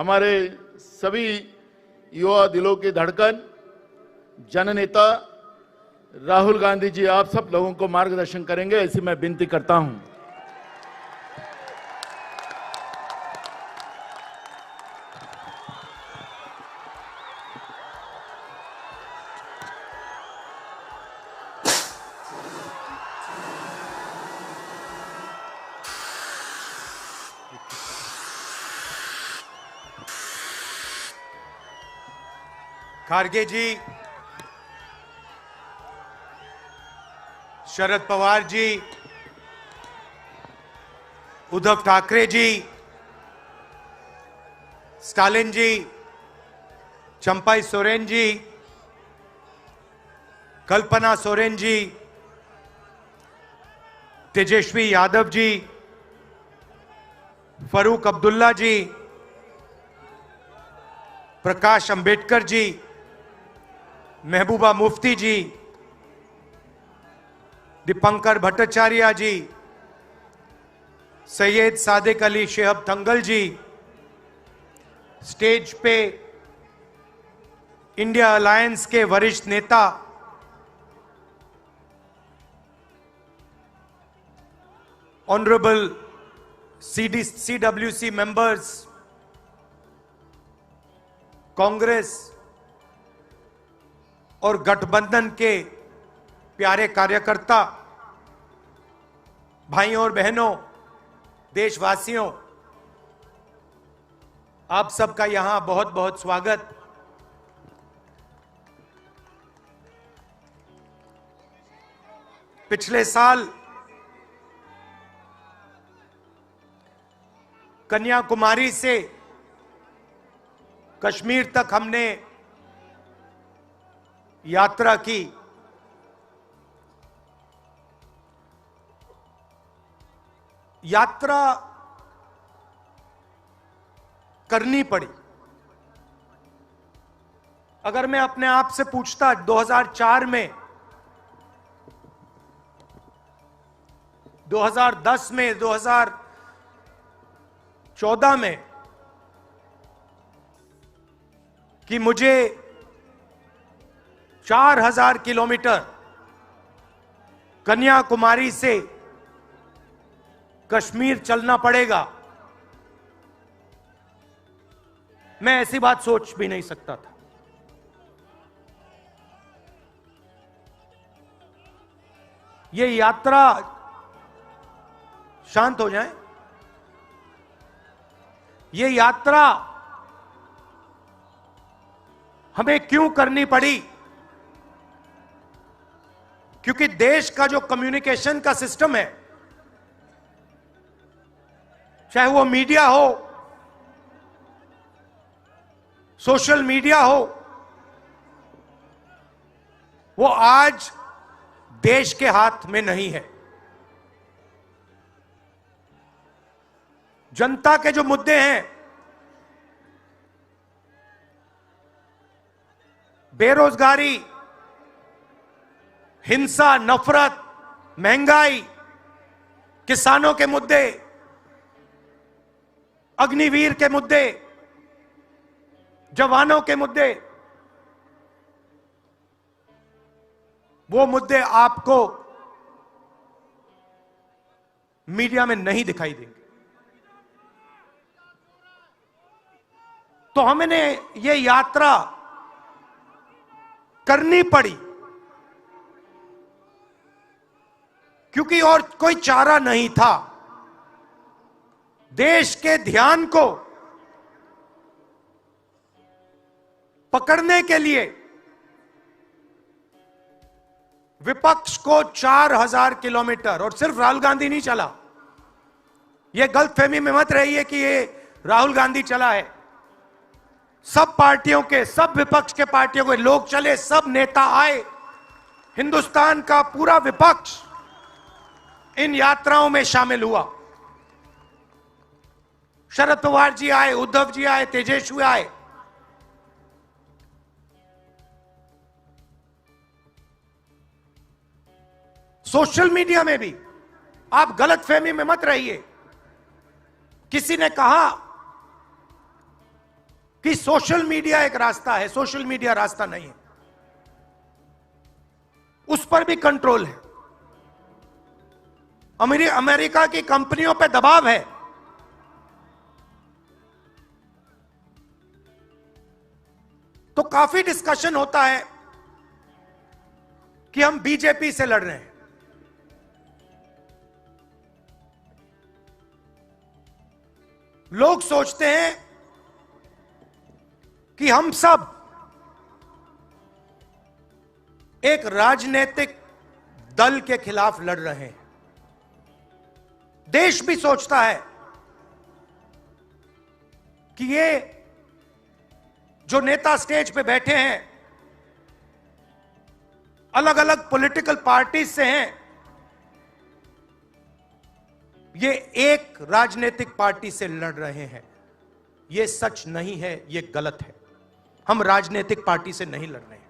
हमारे सभी युवा दिलों की धड़कन, जननेता राहुल गांधी जी आप सब लोगों को मार्गदर्शन करेंगे, ऐसी मैं विनती करता हूं। खारगे जी, शरद पवार जी, उद्धव ठाकरे जी, स्टालिन जी, चंपाई सोरेन जी, कल्पना सोरेन जी, तेजस्वी यादव जी, फरूक अब्दुल्ला जी, प्रकाश अंबेडकर जी, महबूबा मुफ्ती जी, दीपंकर भट्टाचार्य जी, सैयद सादिक अली शेहब थंगल जी, स्टेज पे इंडिया अलायंस के वरिष्ठ नेता ऑनरेबल CWC मेंबर्स, कांग्रेस और गठबंधन के प्यारे कार्यकर्ता, भाइयों और बहनों, देशवासियों, आप सबका यहां बहुत बहुत स्वागत। पिछले साल कन्याकुमारी से कश्मीर तक हमने यात्रा की। यात्रा करनी पड़ी। अगर मैं अपने आप से पूछता 2004 में, 2010 में, 2014 में कि मुझे 4000 किलोमीटर कन्याकुमारी से कश्मीर चलना पड़ेगा, मैं ऐसी बात सोच भी नहीं सकता था। ये यात्रा, शांत हो जाएं, ये यात्रा हमें क्यों करनी पड़ी? क्योंकि देश का जो कम्युनिकेशन का सिस्टम है, चाहे वो मीडिया हो, सोशल मीडिया हो, वो आज देश के हाथ में नहीं है। जनता के जो मुद्दे हैं, बेरोजगारी, हिंसा, नफरत, महंगाई, किसानों के मुद्दे, अग्निवीर के मुद्दे, जवानों के मुद्दे, वो मुद्दे आपको मीडिया में नहीं दिखाई देंगे। तो हमने ये यात्रा करनी पड़ी क्योंकि और कोई चारा नहीं था। देश के ध्यान को पकड़ने के लिए विपक्ष को 4000 किलोमीटर, और सिर्फ राहुल गांधी नहीं चला, यह गलतफहमी में मत रहिए कि ये राहुल गांधी चला है। सब पार्टियों के, सब विपक्ष के पार्टियों के लोग चले, सब नेता आए, हिंदुस्तान का पूरा विपक्ष इन यात्राओं में शामिल हुआ। शरद पवार जी आए, उद्धव जी आए, तेजस्वी आए। सोशल मीडिया में भी आप गलतफहमी में मत रहिए। किसी ने कहा कि सोशल मीडिया एक रास्ता है। सोशल मीडिया रास्ता नहीं है, उस पर भी कंट्रोल है। अमेरिका की कंपनियों पर दबाव है। तो काफी डिस्कशन होता है कि हम बीजेपी से लड़ रहे हैं। लोग सोचते हैं कि हम सब एक राजनीतिक दल के खिलाफ लड़ रहे हैं। देश भी सोचता है कि ये जो नेता स्टेज पे बैठे हैं अलग अलग पॉलिटिकल पार्टी से हैं, ये एक राजनीतिक पार्टी से लड़ रहे हैं। ये सच नहीं है, ये गलत है। हम राजनीतिक पार्टी से नहीं लड़ रहे हैं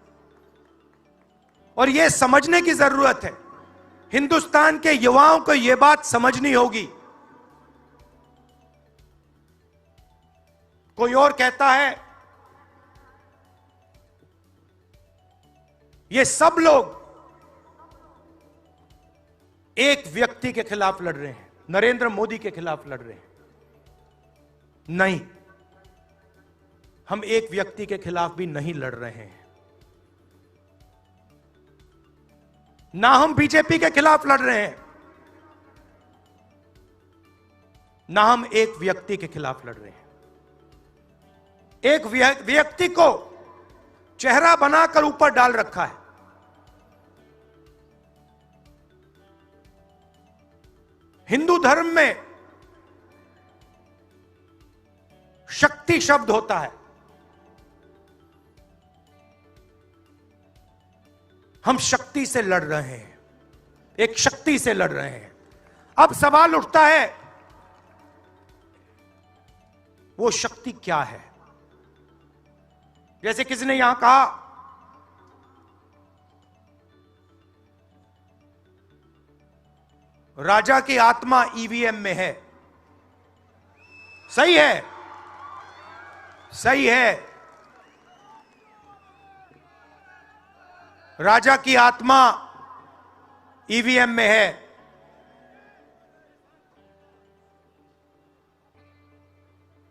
और ये समझने की जरूरत है। हिंदुस्तान के युवाओं को यह बात समझनी होगी। कोई और कहता है ये सब लोग एक व्यक्ति के खिलाफ लड़ रहे हैं, नरेंद्र मोदी के खिलाफ लड़ रहे हैं। नहीं, हम एक व्यक्ति के खिलाफ भी नहीं लड़ रहे हैं। ना हम बीजेपी के खिलाफ लड़ रहे हैं, ना हम एक व्यक्ति के खिलाफ लड़ रहे हैं। एक व्यक्ति को चेहरा बनाकर ऊपर डाल रखा है। हिंदू धर्म में शक्ति शब्द होता है। हम शक्ति से लड़ रहे हैं, एक शक्ति से लड़ रहे हैं। अब सवाल उठता है वो शक्ति क्या है? जैसे किसी ने यहां कहा राजा की आत्मा ईवीएम में है। सही है, सही है। राजा की आत्मा ईवीएम में है।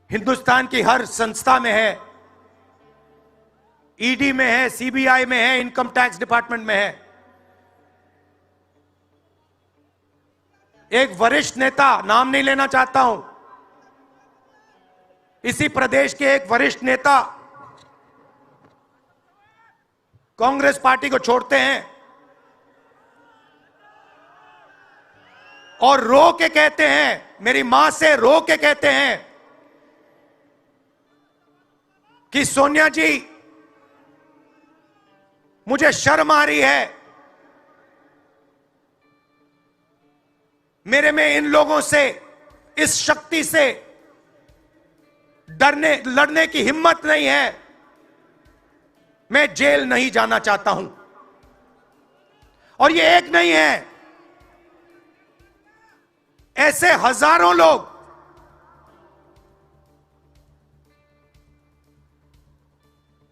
हिंदुस्तान की हर संस्था में है, ईडी में है, सीबीआई में है, इनकम टैक्स डिपार्टमेंट में है। एक वरिष्ठ नेता, नाम नहीं लेना चाहता हूं, इसी प्रदेश के एक वरिष्ठ नेता कांग्रेस पार्टी को छोड़ते हैं और रो के कहते हैं, मेरी मां से रो के कहते हैं कि सोनिया जी मुझे शर्म आ रही है, मेरे में इन लोगों से, इस शक्ति से लड़ने की हिम्मत नहीं है, मैं जेल नहीं जाना चाहता हूं। और ये एक नहीं है, ऐसे हजारों लोग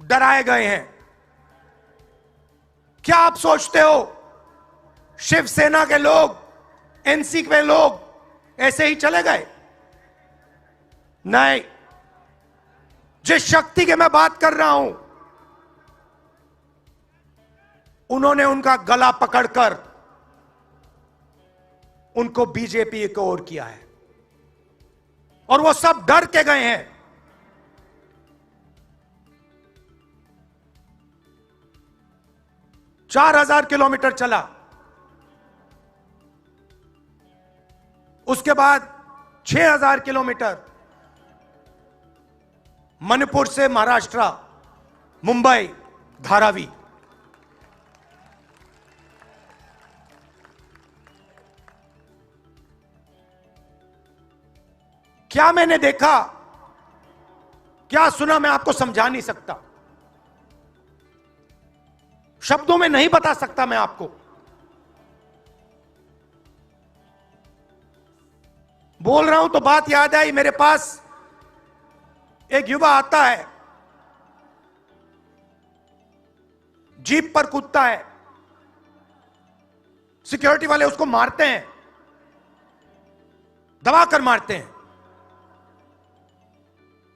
डराए गए हैं। क्या आप सोचते हो शिवसेना के लोग, एनसी के लोग ऐसे ही चले गए? नहीं, जिस शक्ति की मैं बात कर रहा हूं, उन्होंने उनका गला पकड़कर उनको बीजेपी को ओर किया है और वो सब डर के गए हैं। 4000 किलोमीटर चला, उसके बाद 6000 किलोमीटर मणिपुर से महाराष्ट्र, मुंबई, धारावी। क्या मैंने देखा, क्या सुना, मैं आपको समझा नहीं सकता, शब्दों में नहीं बता सकता मैं आपको। बोल रहा हूं तो बात याद आई, मेरे पास एक युवा आता है जीप पर कूदता है, सिक्योरिटी वाले उसको मारते हैं, दबाकर मारते हैं,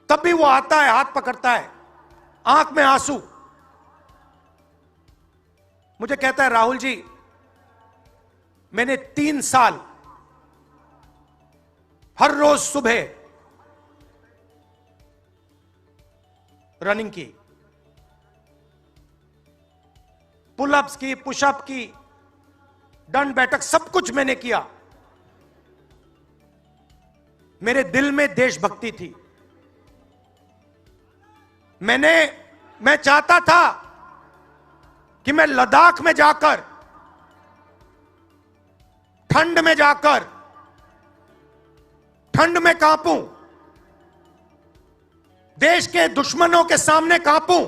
तब भी वो आता है, हाथ पकड़ता है, आंख में आंसू, मुझे कहता है राहुल जी मैंने 3 साल हर रोज सुबह रनिंग की, पुलअप्स की, पुशअप की, दंड बैठक, सब कुछ मैंने किया। मेरे दिल में देशभक्ति थी। मैं चाहता था कि मैं लद्दाख में जाकर, ठंड में जाकर, ठंड में कांपूं, देश के दुश्मनों के सामने कांपूं,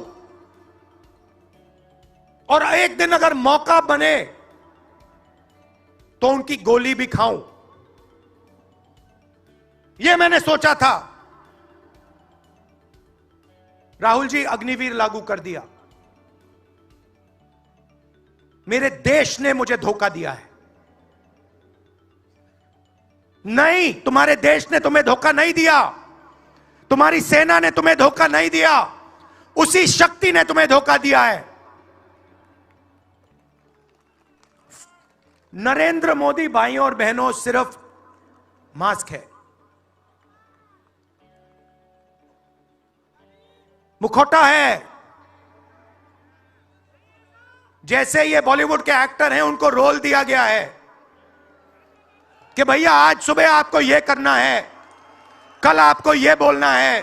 और एक दिन अगर मौका बने तो उनकी गोली भी खाऊं। यह मैंने सोचा था। राहुल जी अग्निवीर लागू कर दिया। मेरे देश ने मुझे धोखा दिया है। नहीं, तुम्हारे देश ने तुम्हें धोखा नहीं दिया, तुम्हारी सेना ने तुम्हें धोखा नहीं दिया, उसी शक्ति ने तुम्हें धोखा दिया है। नरेंद्र मोदी भाइयों और बहनों सिर्फ मास्क है, मुखौटा है। जैसे ये बॉलीवुड के एक्टर हैं, उनको रोल दिया गया है कि भैया आज सुबह आपको यह करना है, कल आपको यह बोलना है,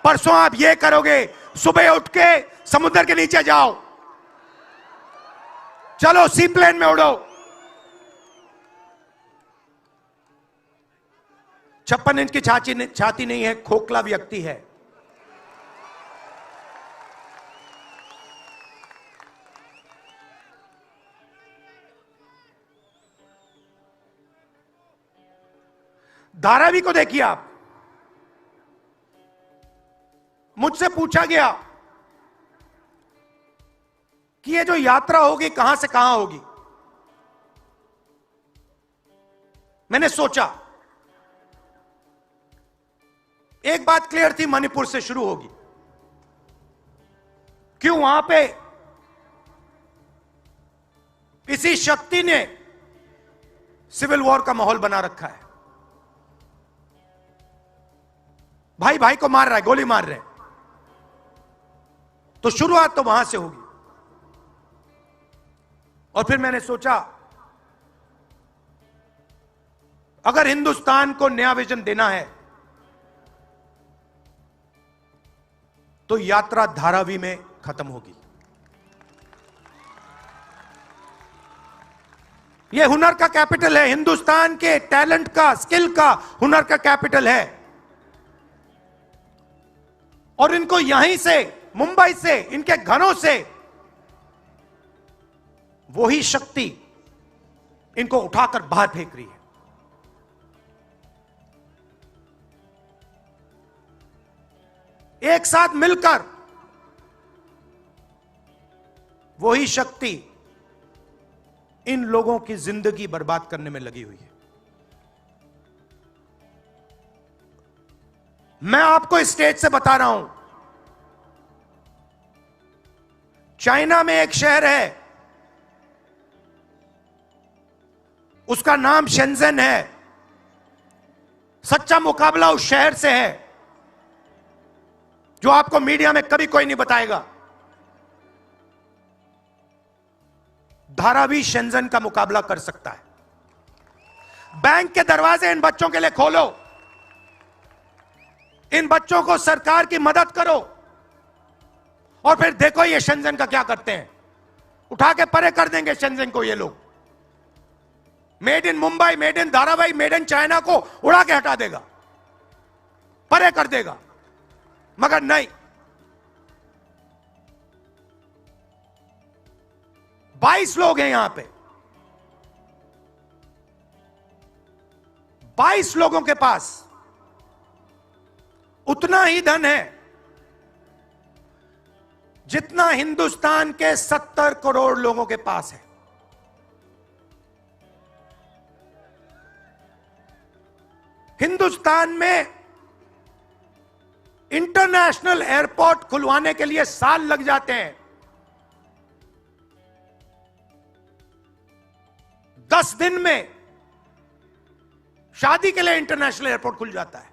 परसों आप यह करोगे, सुबह उठ के समुद्र के नीचे जाओ, चलो सी प्लेन में उड़ो। 56 इंच की छाती नहीं है, खोखला व्यक्ति है। धारावी को देखिए आप। मुझसे पूछा गया कि ये जो यात्रा होगी कहां से कहां होगी। मैंने सोचा, एक बात क्लियर थी, मणिपुर से शुरू होगी। क्यों? वहां पे इसी शक्ति ने सिविल वॉर का माहौल बना रखा है। भाई भाई को मार रहा है, गोली मार रहे हैं, तो शुरुआत तो वहां से होगी। और फिर मैंने सोचा, अगर हिंदुस्तान को नया विजन देना है तो यात्रा धारावी में खत्म होगी। यह हुनर का कैपिटल है, हिंदुस्तान के टैलेंट का, स्किल का, हुनर का कैपिटल है। और इनको यहीं से, मुंबई से, इनके घरों से वही शक्ति इनको उठाकर बाहर फेंक रही है। एक साथ मिलकर वही शक्ति इन लोगों की जिंदगी बर्बाद करने में लगी हुई है। मैं आपको इस स्टेज से बता रहा हूं, चाइना में एक शहर है, उसका नाम शेंजन है। सच्चा मुकाबला उस शहर से है, जो आपको मीडिया में कभी कोई नहीं बताएगा। धारावी शेंजन का मुकाबला कर सकता है। बैंक के दरवाजे इन बच्चों के लिए खोलो, इन बच्चों को सरकार की मदद करो, और फिर देखो ये शेंजन का क्या करते हैं। उठा के परे कर देंगे शेंजन को ये लोग। Made in Mumbai, made in Dharavi, made in China को उड़ा के हटा देगा, परे कर देगा। मगर नहीं, 22 लोग हैं यहां पे, 22 लोगों के पास उतना ही धन है जितना हिंदुस्तान के 70 करोड़ लोगों के पास है। हिंदुस्तान में इंटरनेशनल एयरपोर्ट खुलवाने के लिए साल लग जाते हैं। 10 दिन में शादी के लिए इंटरनेशनल एयरपोर्ट खुल जाता है।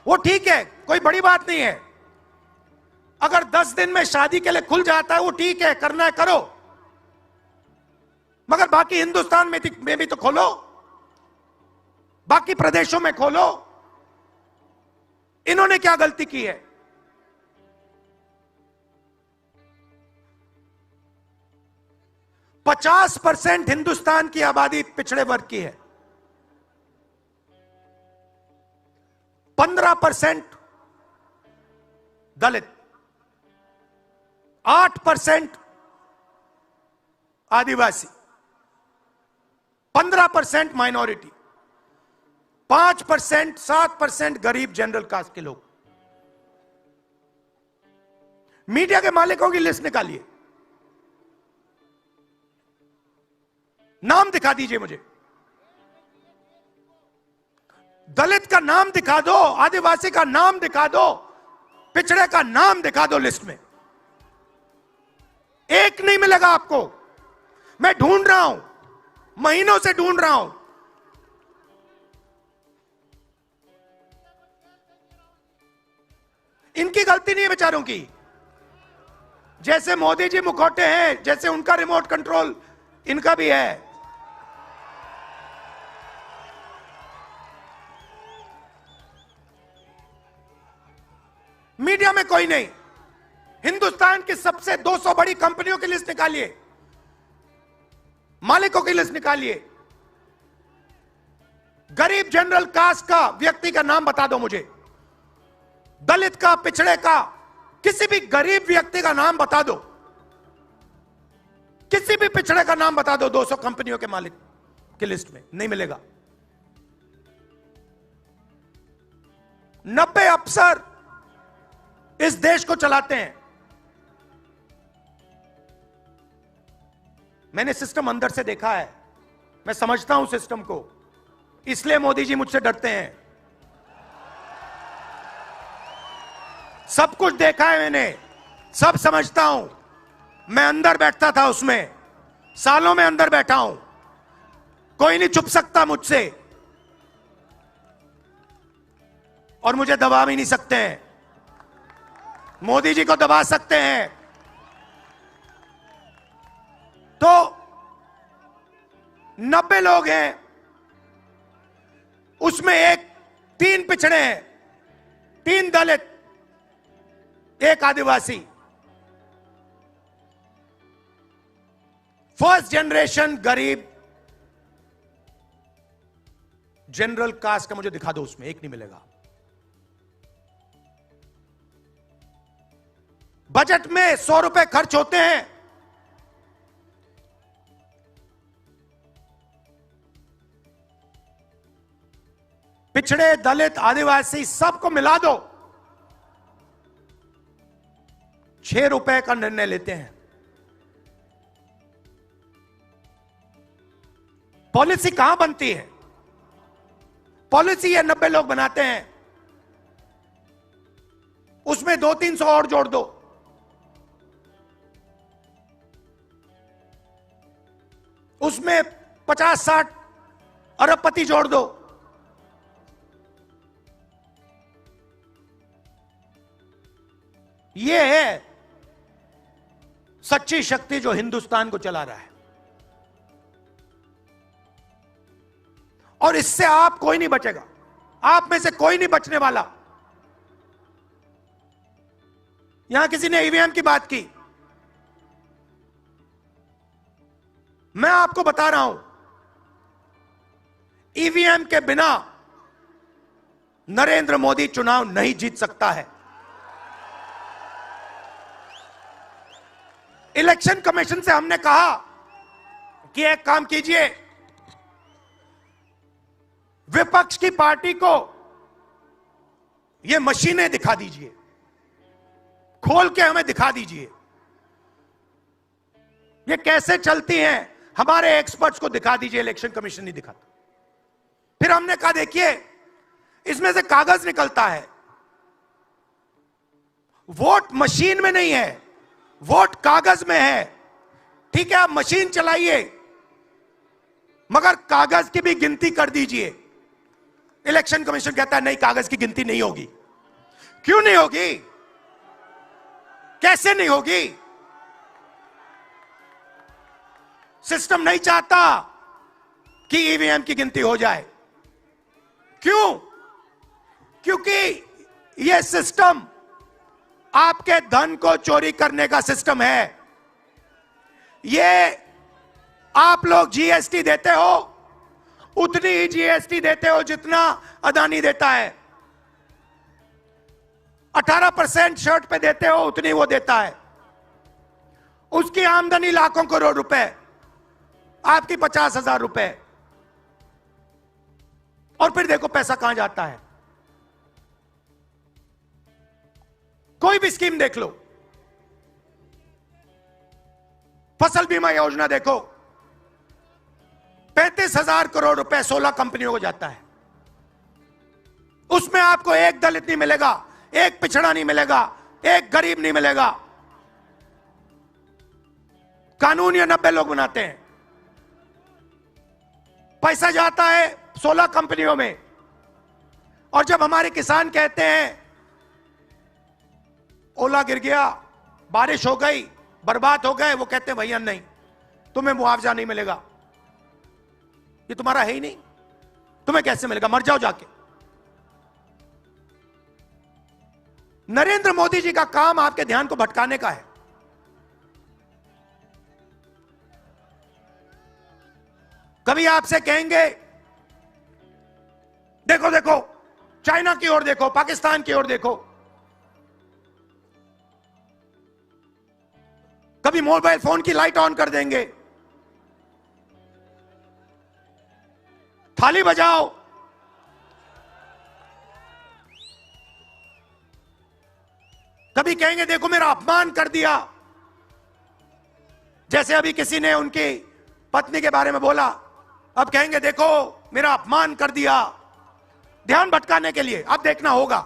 वो ठीक है, कोई बड़ी बात नहीं है। अगर 10 दिन में शादी के लिए खुल जाता है वो ठीक है, करना है करो, मगर बाकी हिंदुस्तान में भी तो खोलो, बाकी प्रदेशों में खोलो। इन्होंने क्या गलती की है? पचास 50% हिंदुस्तान की आबादी पिछड़े वर्ग की है, 15% दलित, 8% आदिवासी, 15% माइनॉरिटी, 5% 7% गरीब जनरल कास्ट के लोग। मीडिया के मालिकों की लिस्ट निकालिए, नाम दिखा दीजिए मुझे। दलित का नाम दिखा दो, आदिवासी का नाम दिखा दो, पिछड़े का नाम दिखा दो लिस्ट में। एक नहीं मिलेगा आपको। मैं ढूंढ रहा हूं, महीनों से ढूंढ रहा हूं। इनकी गलती नहीं है बेचारों की। जैसे मोदी जी मुखौटे हैं, जैसे उनका रिमोट कंट्रोल इनका भी है। मीडिया में कोई नहीं। हिंदुस्तान की सबसे 200 बड़ी कंपनियों की लिस्ट निकालिए, मालिकों की लिस्ट निकालिए। गरीब जनरल कास्ट का व्यक्ति का नाम बता दो मुझे, दलित का, पिछड़े का, किसी भी गरीब व्यक्ति का नाम बता दो, किसी भी पिछड़े का नाम बता दो 200 कंपनियों के मालिक की लिस्ट में। नहीं मिलेगा। 90 अफसर इस देश को चलाते हैं। मैंने सिस्टम अंदर से देखा है, मैं समझता हूं सिस्टम को, इसलिए मोदी जी मुझसे डरते हैं। सब कुछ देखा है मैंने, सब समझता हूं। मैं अंदर बैठता था उसमें, सालों में अंदर बैठा हूं। कोई नहीं छुप सकता मुझसे, और मुझे दबा भी नहीं सकते हैं। मोदी जी को दबा सकते हैं तो 90 लोग हैं, उसमें 3 पिछड़े हैं, 3 दलित, 1 आदिवासी। फर्स्ट जनरेशन गरीब जनरल कास्ट का मुझे दिखा दो, उसमें एक नहीं मिलेगा। बजट में 100 रुपए खर्च होते हैं, पिछड़े, दलित, आदिवासी सबको मिला दो, 6 रुपए का निर्णय लेते हैं। पॉलिसी कहां बनती है? पॉलिसी ये 90 लोग बनाते हैं, उसमें 200-300 और जोड़ दो। उसमें 50-60 अरबपति जोड़ दो। यह है सच्ची शक्ति जो हिंदुस्तान को चला रहा है। और इससे आप कोई नहीं बचेगा, आप में से कोई नहीं बचने वाला। यहां किसी ने ईवीएम की बात की, मैं आपको बता रहा हूं, ईवीएम के बिना नरेंद्र मोदी चुनाव नहीं जीत सकता है। इलेक्शन कमीशन से हमने कहा कि एक काम कीजिए, विपक्ष की पार्टी को ये मशीनें दिखा दीजिए, खोल के हमें दिखा दीजिए ये कैसे चलती हैं, हमारे एक्सपर्ट्स को दिखा दीजिए। इलेक्शन कमीशन नहीं दिखाता। फिर हमने कहा देखिए इसमें से कागज निकलता है, वोट मशीन में नहीं है, वोट कागज में है। ठीक है, आप मशीन चलाइए मगर कागज की भी गिनती कर दीजिए। इलेक्शन कमीशन कहता है नहीं, कागज की गिनती नहीं होगी। क्यों नहीं होगी? कैसे नहीं होगी? सिस्टम नहीं चाहता कि ईवीएम की गिनती हो जाए। क्यों? क्योंकि यह सिस्टम आपके धन को चोरी करने का सिस्टम है। यह आप लोग जीएसटी देते हो, उतनी ही जीएसटी देते हो जितना अदानी देता है। 18% शर्ट पे देते हो, उतनी वो देता है। उसकी आमदनी लाखों करोड़ रुपए, आपकी 50,000 रुपए। और फिर देखो पैसा कहां जाता है। कोई भी स्कीम देख लो, फसल बीमा योजना देखो, 35,000 करोड़ रुपए 16 कंपनियों को जाता है। उसमें आपको एक दलित नहीं मिलेगा, एक पिछड़ा नहीं मिलेगा, एक गरीब नहीं मिलेगा। कानून ये 90 लोग बनाते हैं। पैसा जाता है 16 कंपनियों में। और जब हमारे किसान कहते हैं ओला गिर गया, बारिश हो गई, बर्बाद हो गए, वो कहते हैं भैया नहीं, तुम्हें मुआवजा नहीं मिलेगा, ये तुम्हारा है ही नहीं, तुम्हें कैसे मिलेगा, मर जाओ जाके। नरेंद्र मोदी जी का काम आपके ध्यान को भटकाने का है। कभी आपसे कहेंगे देखो देखो चाइना की ओर देखो, पाकिस्तान की ओर देखो। कभी मोबाइल फोन की लाइट ऑन कर देंगे, थाली बजाओ। कभी कहेंगे देखो मेरा अपमान कर दिया, जैसे अभी किसी ने उनकी पत्नी के बारे में बोला, अब कहेंगे देखो मेरा अपमान कर दिया, ध्यान भटकाने के लिए। अब देखना होगा।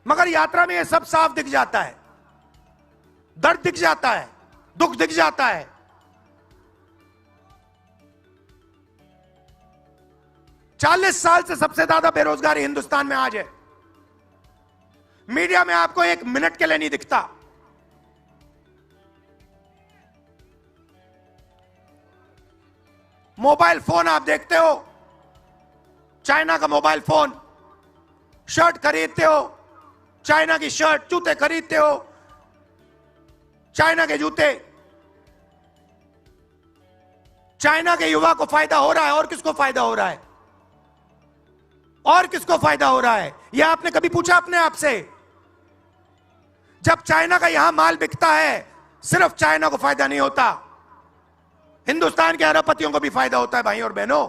मगर यात्रा में यह सब साफ दिख जाता है, दर्द दिख जाता है, दुख दिख जाता है। चालीस साल से सबसे ज्यादा बेरोजगारी हिंदुस्तान में आज है। मीडिया में आपको एक मिनट के लिए नहीं दिखता। मोबाइल फोन आप देखते हो, चाइना का मोबाइल फोन, शर्ट खरीदते हो, चाइना की शर्ट, जूते खरीदते हो, चाइना के जूते। चाइना के युवा को फायदा हो रहा है, और किसको फायदा हो रहा है? और किसको फायदा हो रहा है? यह आपने कभी पूछा अपने आप से? जब चाइना का यहां माल बिकता है, सिर्फ चाइना को फायदा नहीं होता, हिंदुस्तान के अरबपतियों को भी फायदा होता है भाई और बहनों।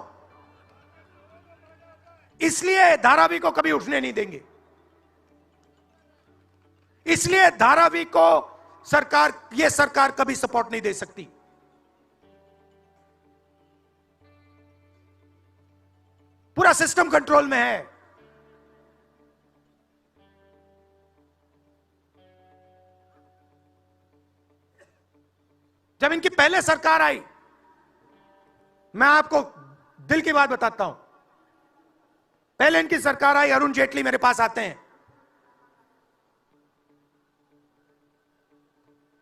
इसलिए धारावी को कभी उठने नहीं देंगे। इसलिए धारावी को यह सरकार कभी सपोर्ट नहीं दे सकती। पूरा सिस्टम कंट्रोल में है। जब इनकी पहले सरकार आई, मैं आपको दिल की बात बताता हूं, पहले इनकी सरकार आई, अरुण जेटली मेरे पास आते हैं,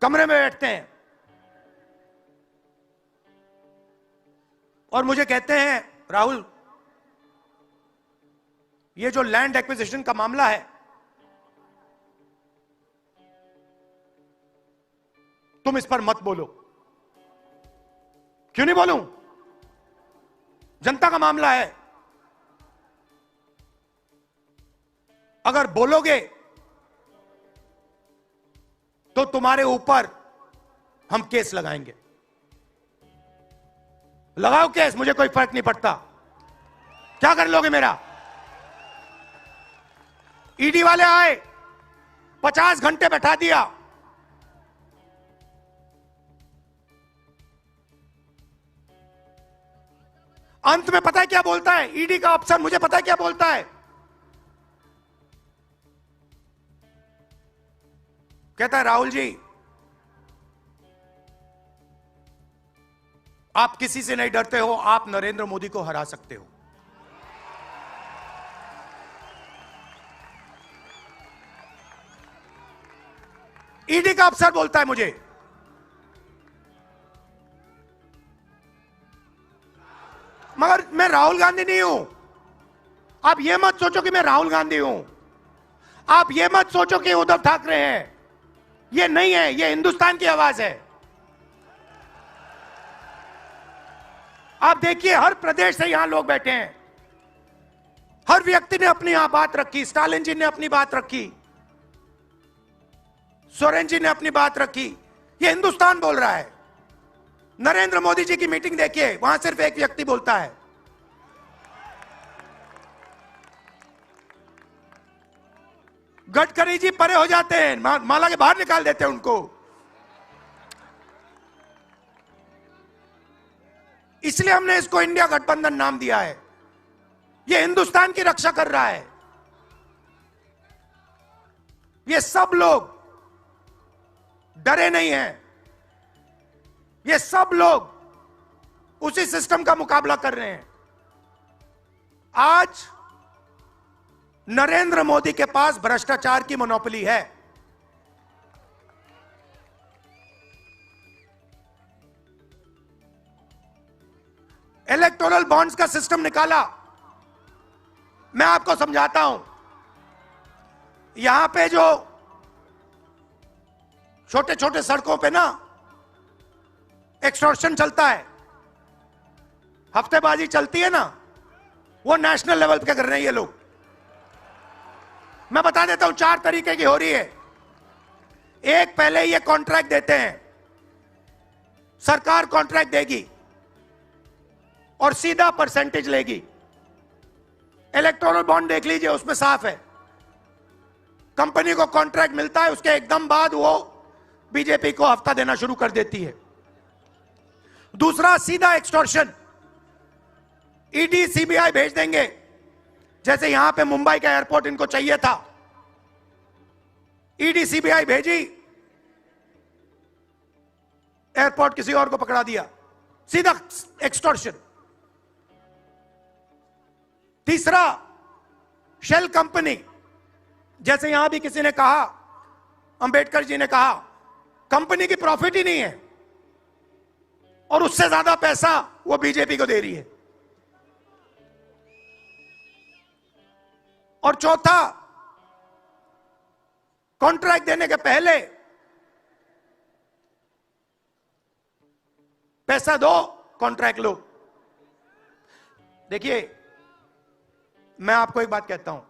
कमरे में बैठते हैं और मुझे कहते हैं राहुल, ये जो लैंड एक्विजिशन का मामला है, तुम इस पर मत बोलो। क्यों नहीं बोलूं? जनता का मामला है। अगर बोलोगे तो तुम्हारे ऊपर हम केस लगाएंगे। लगाओ केस, मुझे कोई फर्क नहीं पड़ता। क्या कर लोगे मेरा? ईडी वाले आए, 50 घंटे बैठा दिया। अंत में पता है क्या बोलता है ईडी का अफसर? मुझे पता है क्या बोलता है? कहता है, राहुल जी, आप किसी से नहीं डरते हो, आप नरेंद्र मोदी को हरा सकते हो। ईडी का अफसर बोलता है मुझे। मगर मैं राहुल गांधी नहीं हूं। आप यह मत सोचो कि मैं राहुल गांधी हूं। आप यह मत सोचो कि उद्धव ठाकरे हैं। यह नहीं है, यह हिंदुस्तान की आवाज है। आप देखिए, हर प्रदेश से यहां लोग बैठे हैं। हर व्यक्ति ने अपनी यहां बात रखी। स्टालिन जी ने अपनी बात रखी, सोरेन जी ने अपनी बात रखी। यह हिंदुस्तान बोल रहा है। नरेंद्र मोदी जी की मीटिंग देखिए, वहां सिर्फ एक व्यक्ति बोलता है। गडकरी जी परे हो जाते हैं, माला के बाहर निकाल देते हैं उनको। इसलिए हमने इसको इंडिया गठबंधन नाम दिया है। यह हिंदुस्तान की रक्षा कर रहा है। ये सब लोग डरे नहीं हैं। ये सब लोग उसी सिस्टम का मुकाबला कर रहे हैं। आज नरेंद्र मोदी के पास भ्रष्टाचार की मोनोपोली है। इलेक्टोरल बॉन्ड्स का सिस्टम निकाला। मैं आपको समझाता हूं। यहां पे जो छोटे छोटे सड़कों पे ना एक्सटॉर्शन चलता है, हफ्तेबाजी चलती है ना, वो नेशनल लेवल पे कर रहे हैं ये लोग। मैं बता देता हूं, 4 तरीके की हो रही है। एक, पहले ये कॉन्ट्रैक्ट देते हैं, सरकार कॉन्ट्रैक्ट देगी और सीधा परसेंटेज लेगी। इलेक्टोरल बॉन्ड देख लीजिए, उसमें साफ है। कंपनी को कॉन्ट्रैक्ट मिलता है, उसके एकदम बाद वो बीजेपी को हफ्ता देना शुरू कर देती है। दूसरा, सीधा एक्सटॉर्शन। ईडी सीबीआई भेज देंगे। जैसे यहां पे मुंबई का एयरपोर्ट इनको चाहिए था, ईडी सीबीआई भेजी, एयरपोर्ट किसी और को पकड़ा दिया। सीधा एक्सटॉर्शन। तीसरा, शेल कंपनी। जैसे यहां भी किसी ने कहा, अंबेडकर जी ने कहा, कंपनी की प्रॉफिट ही नहीं है और उससे ज्यादा पैसा वो बीजेपी को दे रही है। और चौथा, कॉन्ट्रैक्ट देने के पहले पैसा दो, कॉन्ट्रैक्ट लो। देखिए, मैं आपको एक बात कहता हूं,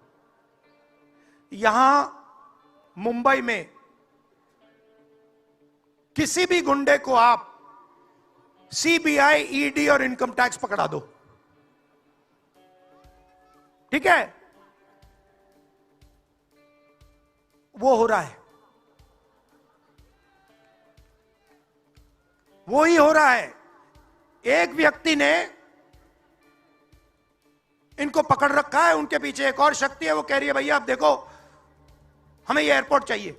यहां मुंबई में किसी भी गुंडे को आप सीबीआई, ईडी और इनकम टैक्स पकड़ा दो, ठीक है? वो हो रहा है, वो ही हो रहा है। एक व्यक्ति ने इनको पकड़ रखा है, उनके पीछे एक और शक्ति है, वो कह रही है भैया आप देखो, हमें ये एयरपोर्ट चाहिए।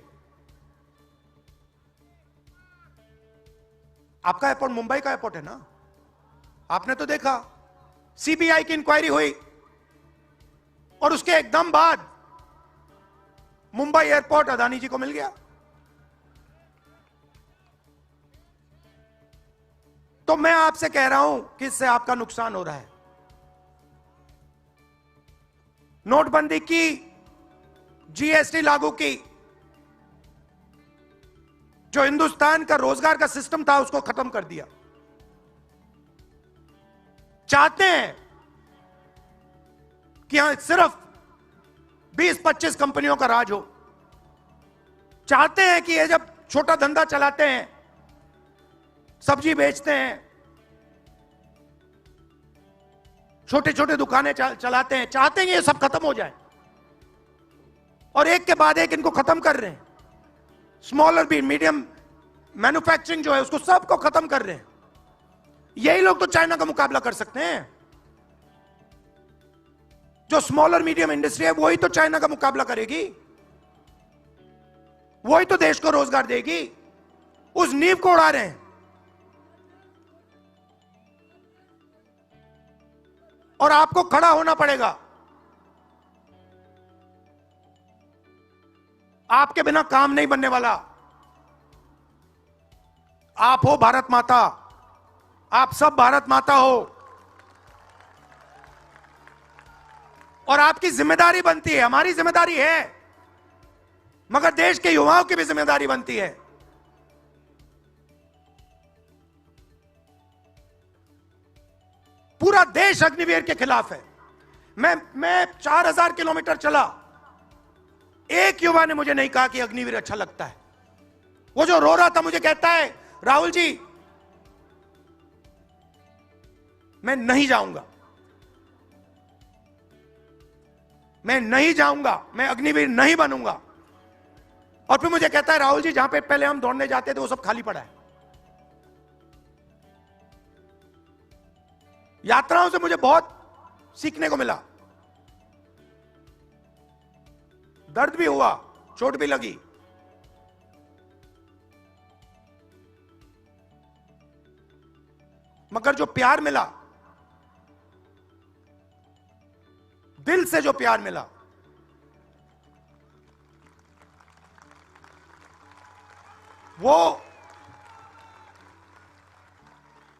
आपका एयरपोर्ट मुंबई का एयरपोर्ट है ना, आपने तो देखा। सीबीआई की इंक्वायरी हुई और उसके एकदम बाद मुंबई एयरपोर्ट अदानी जी को मिल गया। तो मैं आपसे कह रहा हूं कि इससे आपका नुकसान हो रहा है। नोटबंदी की, जीएसटी लागू की, जो हिंदुस्तान का रोजगार का सिस्टम था उसको खत्म कर दिया। चाहते हैं कि यहां सिर्फ 20-25 कंपनियों का राज हो। चाहते हैं कि ये जब छोटा धंधा चलाते हैं, सब्जी बेचते हैं, छोटे छोटे दुकानें चलाते हैं, चाहते हैं ये सब खत्म हो जाए, और एक के बाद एक इनको खत्म कर रहे हैं। स्मॉल और मीडियम मैन्युफैक्चरिंग जो है उसको सबको खत्म कर रहे हैं। यही लोग तो चाइना का मुकाबला कर सकते हैं। जो स्मॉल और मीडियम इंडस्ट्री है वही तो चाइना का मुकाबला करेगी, वही तो देश को रोजगार देगी। उस नींव को उड़ा रहे हैं। और आपको खड़ा होना पड़ेगा। आपके बिना काम नहीं बनने वाला। आप हो भारत माता, आप सब भारत माता हो, और आपकी जिम्मेदारी बनती है, हमारी जिम्मेदारी है, मगर देश के युवाओं की भी जिम्मेदारी बनती है। पूरा देश अग्निवीर के खिलाफ है। मैं 4000 किलोमीटर चला, एक युवा ने मुझे नहीं कहा कि अग्निवीर अच्छा लगता है। वो जो रो रहा था मुझे कहता है, राहुल जी मैं नहीं जाऊंगा, मैं नहीं जाऊंगा, मैं अग्निवीर नहीं बनूंगा। और फिर मुझे कहता है, राहुल जी जहां पे पहले हम दौड़ने जाते थे वो सब खाली पड़ा है। यात्राओं से मुझे बहुत सीखने को मिला। दर्द भी हुआ, चोट भी लगी, मगर जो प्यार मिला, दिल से जो प्यार मिला, वो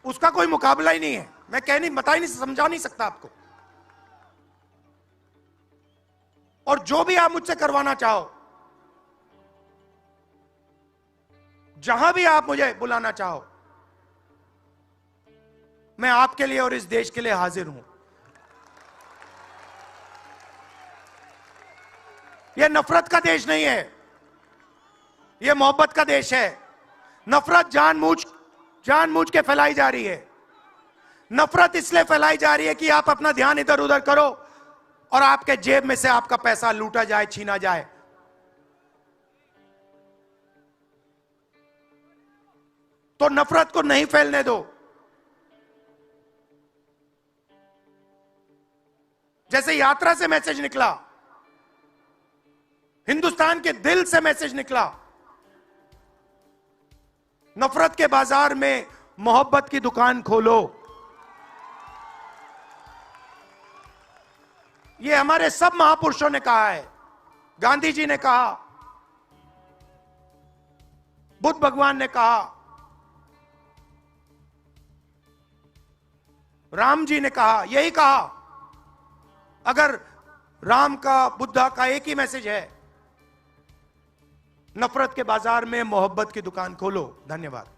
उसका कोई मुकाबला ही नहीं है। मैं बता ही नहीं, समझा नहीं सकता आपको। और जो भी आप मुझसे करवाना चाहो, जहां भी आप मुझे बुलाना चाहो, मैं आपके लिए और इस देश के लिए हाजिर हूं। यह नफरत का देश नहीं है, यह मोहब्बत का देश है। नफरत जानबूझ के फैलाई जा रही है। नफरत इसलिए फैलाई जा रही है कि आप अपना ध्यान इधर उधर करो और आपके जेब में से आपका पैसा लूटा जाए, छीना जाए। तो नफरत को नहीं फैलने दो। जैसे यात्रा से मैसेज निकला, हिंदुस्तान के दिल से मैसेज निकला, नफरत के बाजार में मोहब्बत की दुकान खोलो। ये हमारे सब महापुरुषों ने कहा है। गांधी जी ने कहा, बुद्ध भगवान ने कहा, राम जी ने कहा, यही कहा। अगर राम का, बुद्धा का एक ही मैसेज है, नफरत के बाजार में मोहब्बत की दुकान खोलो। धन्यवाद।